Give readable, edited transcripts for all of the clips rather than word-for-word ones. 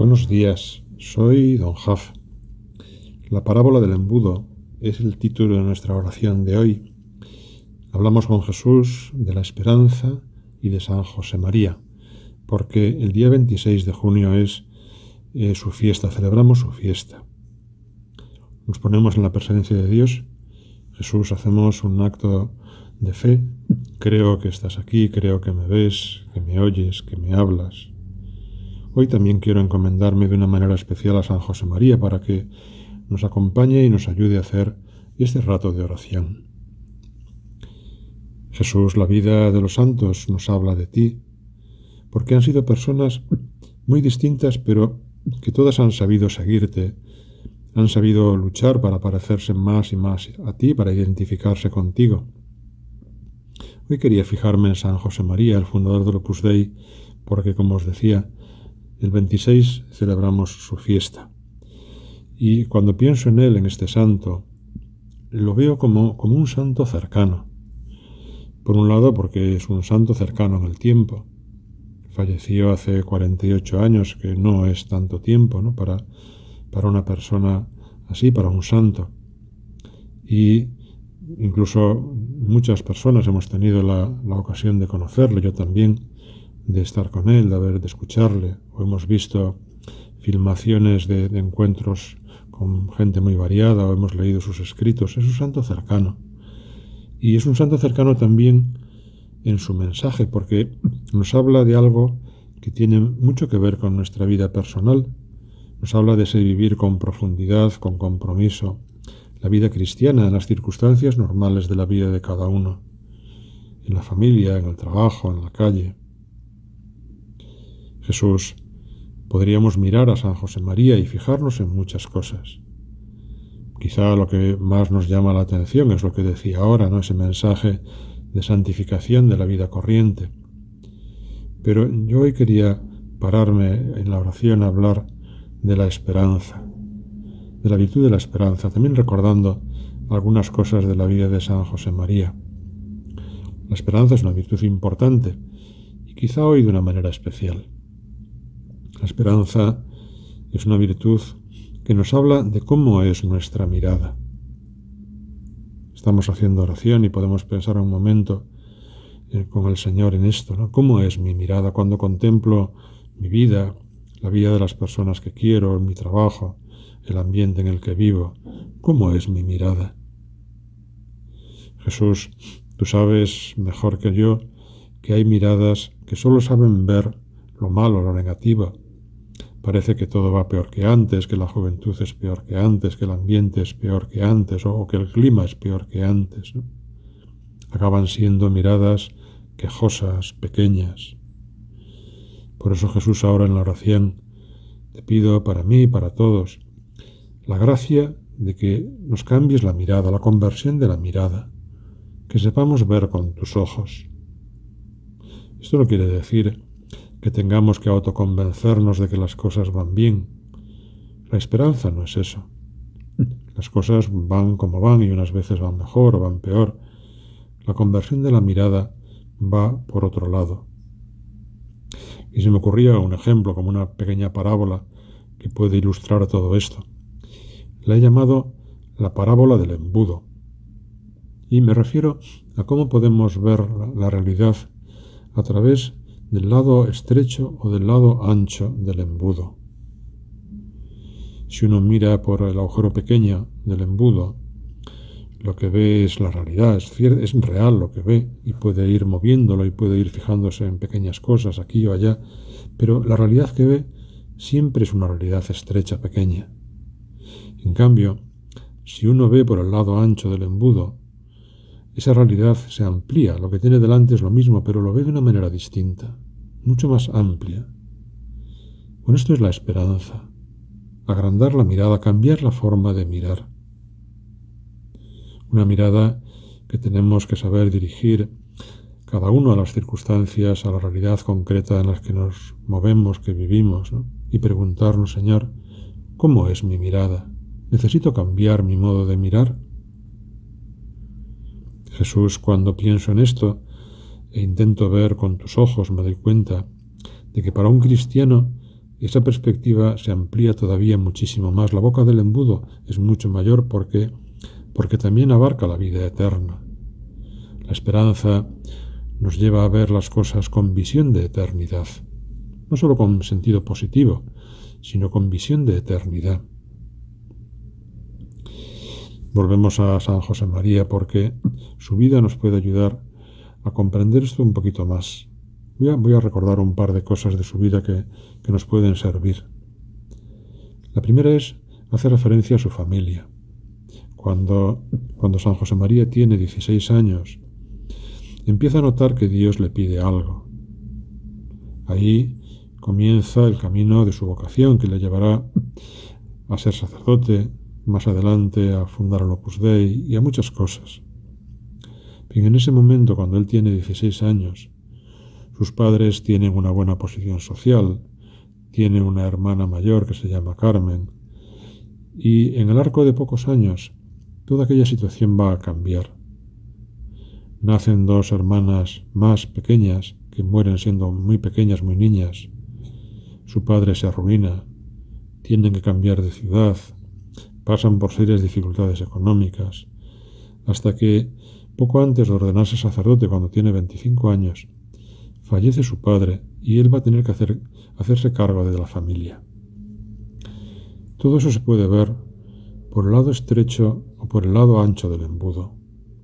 Buenos días, soy Don Jaf. La parábola del embudo es el título de nuestra oración de hoy. Hablamos con Jesús de la esperanza y de San José María, porque el día 26 de junio es su fiesta, celebramos su fiesta. Nos ponemos en la presencia de Dios. Jesús, hacemos un acto de fe. Creo que estás aquí, creo que me ves, que me oyes, que me hablas. Hoy también quiero encomendarme de una manera especial a San José María para que nos acompañe y nos ayude a hacer este rato de oración. Jesús, la vida de los santos nos habla de ti, porque han sido personas muy distintas, pero que todas han sabido seguirte, han sabido luchar para parecerse más y más a ti, para identificarse contigo. Hoy quería fijarme en San José María, el fundador del Opus Dei, porque, como os decía, el 26 celebramos su fiesta. Y cuando pienso en él, en este santo, lo veo como un santo cercano. Por un lado, porque es un santo cercano en el tiempo. Falleció hace 48 años, que no es tanto tiempo, ¿no? Para una persona así, para un santo. Y incluso muchas personas hemos tenido la ocasión de conocerle, yo también, de estar con él, de escucharle, o hemos visto filmaciones de encuentros con gente muy variada, o hemos leído sus escritos. Es un santo cercano. Y es un santo cercano también en su mensaje, porque nos habla de algo que tiene mucho que ver con nuestra vida personal. Nos habla de ese vivir con profundidad, con compromiso, la vida cristiana en las circunstancias normales de la vida de cada uno, en la familia, en el trabajo, en la calle. Jesús, podríamos mirar a San José María y fijarnos en muchas cosas. Quizá lo que más nos llama la atención es lo que decía ahora, ¿no? Ese mensaje de santificación de la vida corriente. Pero yo hoy quería pararme en la oración a hablar de la esperanza, de la virtud de la esperanza, también recordando algunas cosas de la vida de San José María. La esperanza es una virtud importante y quizá hoy de una manera especial. La esperanza es una virtud que nos habla de cómo es nuestra mirada. Estamos haciendo oración y podemos pensar un momento con el Señor en esto, ¿no? ¿Cómo es mi mirada cuando contemplo mi vida, la vida de las personas que quiero, mi trabajo, el ambiente en el que vivo? ¿Cómo es mi mirada? Jesús, tú sabes mejor que yo que hay miradas que solo saben ver lo malo, lo negativo. Parece que todo va peor que antes, que la juventud es peor que antes, que el ambiente es peor que antes, o que el clima es peor que antes, ¿no? Acaban siendo miradas quejosas, pequeñas. Por eso Jesús ahora en la oración te pido para mí y para todos la gracia de que nos cambies la mirada, la conversión de la mirada, que sepamos ver con tus ojos. Esto no quiere decir que tengamos que autoconvencernos de que las cosas van bien. La esperanza no es eso. Las cosas van como van y unas veces van mejor o van peor. La conversión de la mirada va por otro lado. Y se me ocurría un ejemplo, como una pequeña parábola que puede ilustrar todo esto. La he llamado la parábola del embudo. Y me refiero a cómo podemos ver la realidad a través del lado estrecho o del lado ancho del embudo. Si uno mira por el agujero pequeño del embudo, lo que ve es la realidad, es real lo que ve, y puede ir moviéndolo y puede ir fijándose en pequeñas cosas aquí o allá, pero la realidad que ve siempre es una realidad estrecha, pequeña. En cambio, si uno ve por el lado ancho del embudo, esa realidad se amplía, lo que tiene delante es lo mismo, pero lo ve de una manera distinta, mucho más amplia. Bueno, esto es la esperanza, agrandar la mirada, cambiar la forma de mirar. Una mirada que tenemos que saber dirigir cada uno a las circunstancias, a la realidad concreta en las que nos movemos, que vivimos, ¿no? Y preguntarnos, Señor, ¿cómo es mi mirada? ¿Necesito cambiar mi modo de mirar? Jesús, cuando pienso en esto e intento ver con tus ojos, me doy cuenta de que para un cristiano esa perspectiva se amplía todavía muchísimo más. La boca del embudo es mucho mayor porque también abarca la vida eterna. La esperanza nos lleva a ver las cosas con visión de eternidad, no solo con sentido positivo, sino con visión de eternidad. Volvemos a San José María porque su vida nos puede ayudar a comprender esto un poquito más. Voy a recordar un par de cosas de su vida que nos pueden servir. La primera es hacer referencia a su familia. Cuando San José María tiene 16 años, empieza a notar que Dios le pide algo. Ahí comienza el camino de su vocación, que le llevará a ser sacerdote, más adelante a fundar el Opus Dei y a muchas cosas. Bien, en ese momento, cuando él tiene 16 años, sus padres tienen una buena posición social, tiene una hermana mayor que se llama Carmen, y en el arco de pocos años, toda aquella situación va a cambiar. Nacen dos hermanas más pequeñas, que mueren siendo muy pequeñas, muy niñas. Su padre se arruina, tienen que cambiar de ciudad, pasan por serias dificultades económicas, hasta que, poco antes de ordenarse sacerdote, cuando tiene 25 años, fallece su padre y él va a tener que hacerse cargo de la familia. Todo eso se puede ver por el lado estrecho o por el lado ancho del embudo.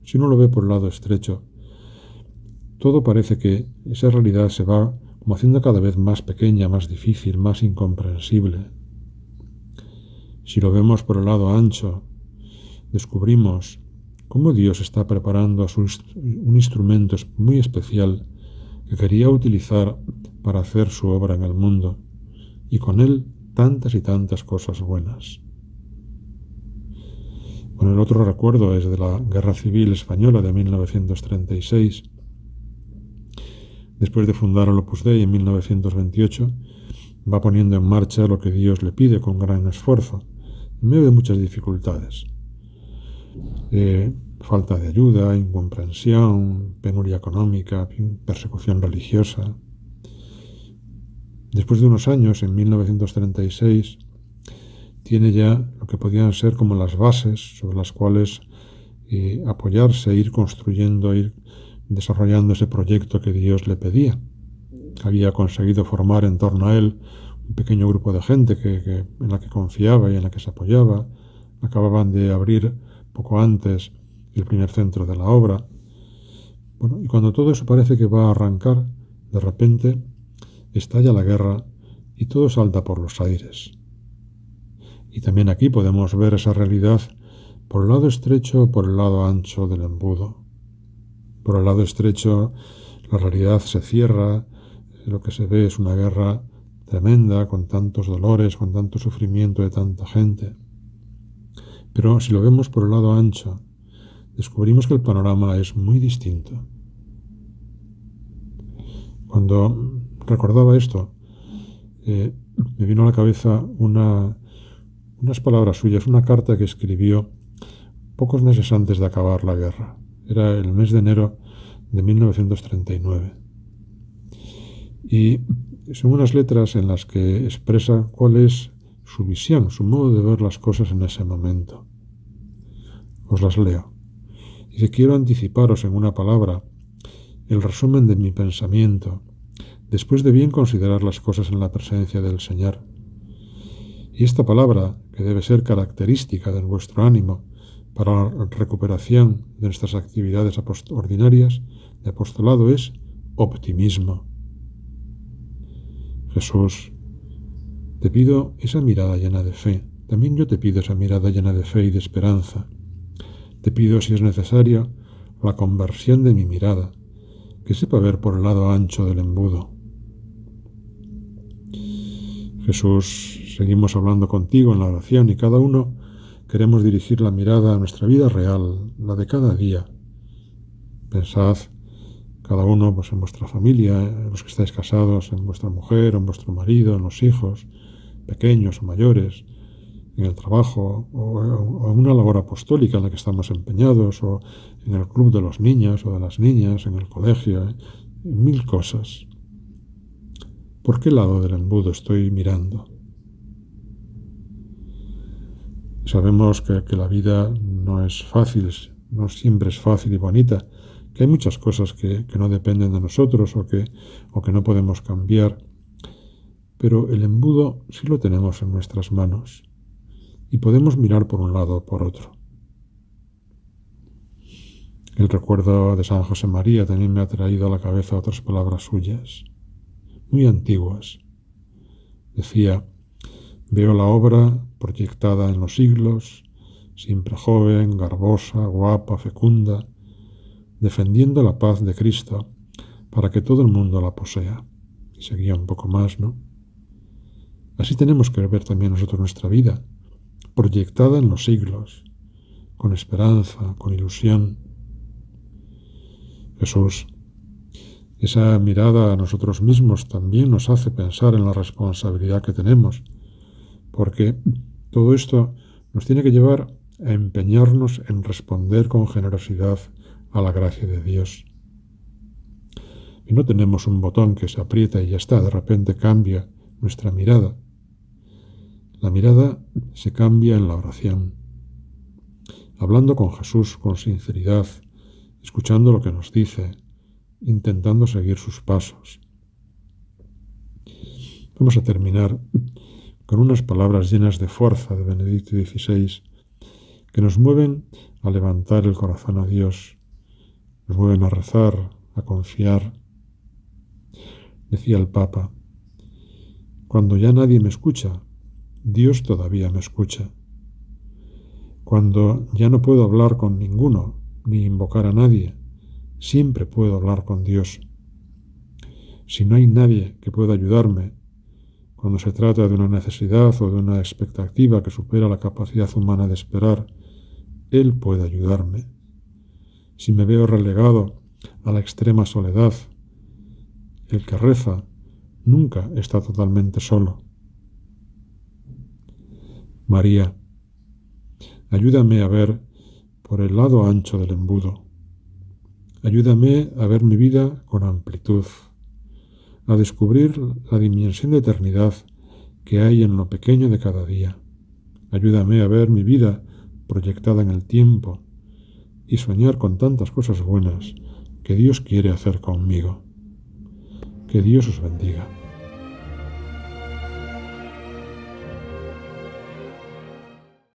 Si uno lo ve por el lado estrecho, todo parece que esa realidad se va como haciendo cada vez más pequeña, más difícil, más incomprensible. Si lo vemos por el lado ancho, descubrimos cómo Dios está preparando un instrumento muy especial que quería utilizar para hacer su obra en el mundo, y con él tantas y tantas cosas buenas. Bueno, el otro recuerdo es de la Guerra Civil Española de 1936. Después de fundar el Opus Dei en 1928, va poniendo en marcha lo que Dios le pide con gran esfuerzo, en medio de muchas dificultades. Falta de ayuda, incomprensión, penuria económica, persecución religiosa. Después de unos años, en 1936, tiene ya lo que podían ser como las bases sobre las cuales apoyarse, ir construyendo, ir desarrollando ese proyecto que Dios le pedía. Había conseguido formar en torno a él un pequeño grupo de gente en la que confiaba y en la que se apoyaba. Acababan de abrir poco antes el primer centro de la obra. Bueno, y cuando todo eso parece que va a arrancar, de repente estalla la guerra y todo salta por los aires. Y también aquí podemos ver esa realidad por el lado estrecho o por el lado ancho del embudo. Por el lado estrecho la realidad se cierra, lo que se ve es una guerra tremenda, con tantos dolores, con tanto sufrimiento de tanta gente. Pero si lo vemos por el lado ancho, descubrimos que el panorama es muy distinto. Cuando recordaba esto, me vino a la cabeza unas palabras suyas, una carta que escribió pocos meses antes de acabar la guerra. Era el mes de enero de 1939. Y son unas letras en las que expresa cuál es su visión, su modo de ver las cosas en ese momento. Os las leo. Dice: quiero anticiparos en una palabra el resumen de mi pensamiento, después de bien considerar las cosas en la presencia del Señor. Y esta palabra, que debe ser característica de vuestro ánimo para la recuperación de nuestras actividades ordinarias de apostolado, es optimismo. Jesús, te pido esa mirada llena de fe. También yo te pido esa mirada llena de fe y de esperanza. Te pido, si es necesario, la conversión de mi mirada, que sepa ver por el lado ancho del embudo. Jesús, seguimos hablando contigo en la oración y cada uno queremos dirigir la mirada a nuestra vida real, la de cada día. Pensad, cada uno pues, en vuestra familia, en los que estáis casados, en vuestra mujer, en vuestro marido, en los hijos, pequeños o mayores, en el trabajo o en una labor apostólica en la que estamos empeñados, o en el club de los niños o de las niñas, en el colegio, en mil cosas. ¿Por qué lado del embudo estoy mirando? Sabemos que la vida no es fácil, no siempre es fácil y bonita, que hay muchas cosas que no dependen de nosotros o que no podemos cambiar, pero el embudo sí lo tenemos en nuestras manos y podemos mirar por un lado o por otro. El recuerdo de San José María también me ha traído a la cabeza otras palabras suyas, muy antiguas. Decía: veo la obra proyectada en los siglos, siempre joven, garbosa, guapa, fecunda, defendiendo la paz de Cristo para que todo el mundo la posea. Y seguía un poco más, ¿no? Así tenemos que ver también nosotros nuestra vida, proyectada en los siglos, con esperanza, con ilusión. Jesús, esa mirada a nosotros mismos también nos hace pensar en la responsabilidad que tenemos, porque todo esto nos tiene que llevar a empeñarnos en responder con generosidad a la gracia de Dios. Y no tenemos un botón que se aprieta y ya está, de repente cambia nuestra mirada. La mirada se cambia en la oración, hablando con Jesús con sinceridad, escuchando lo que nos dice, intentando seguir sus pasos. Vamos a terminar con unas palabras llenas de fuerza de Benedicto XVI que nos mueven a levantar el corazón a Dios, nos mueven a rezar, a confiar. Decía el Papa: cuando ya nadie me escucha, Dios todavía me escucha. Cuando ya no puedo hablar con ninguno, ni invocar a nadie, siempre puedo hablar con Dios. Si no hay nadie que pueda ayudarme, cuando se trata de una necesidad o de una expectativa que supera la capacidad humana de esperar, Él puede ayudarme. Si me veo relegado a la extrema soledad, el que reza nunca está totalmente solo. María, ayúdame a ver por el lado ancho del embudo. Ayúdame a ver mi vida con amplitud, a descubrir la dimensión de eternidad que hay en lo pequeño de cada día. Ayúdame a ver mi vida proyectada en el tiempo y soñar con tantas cosas buenas que Dios quiere hacer conmigo. Que Dios os bendiga.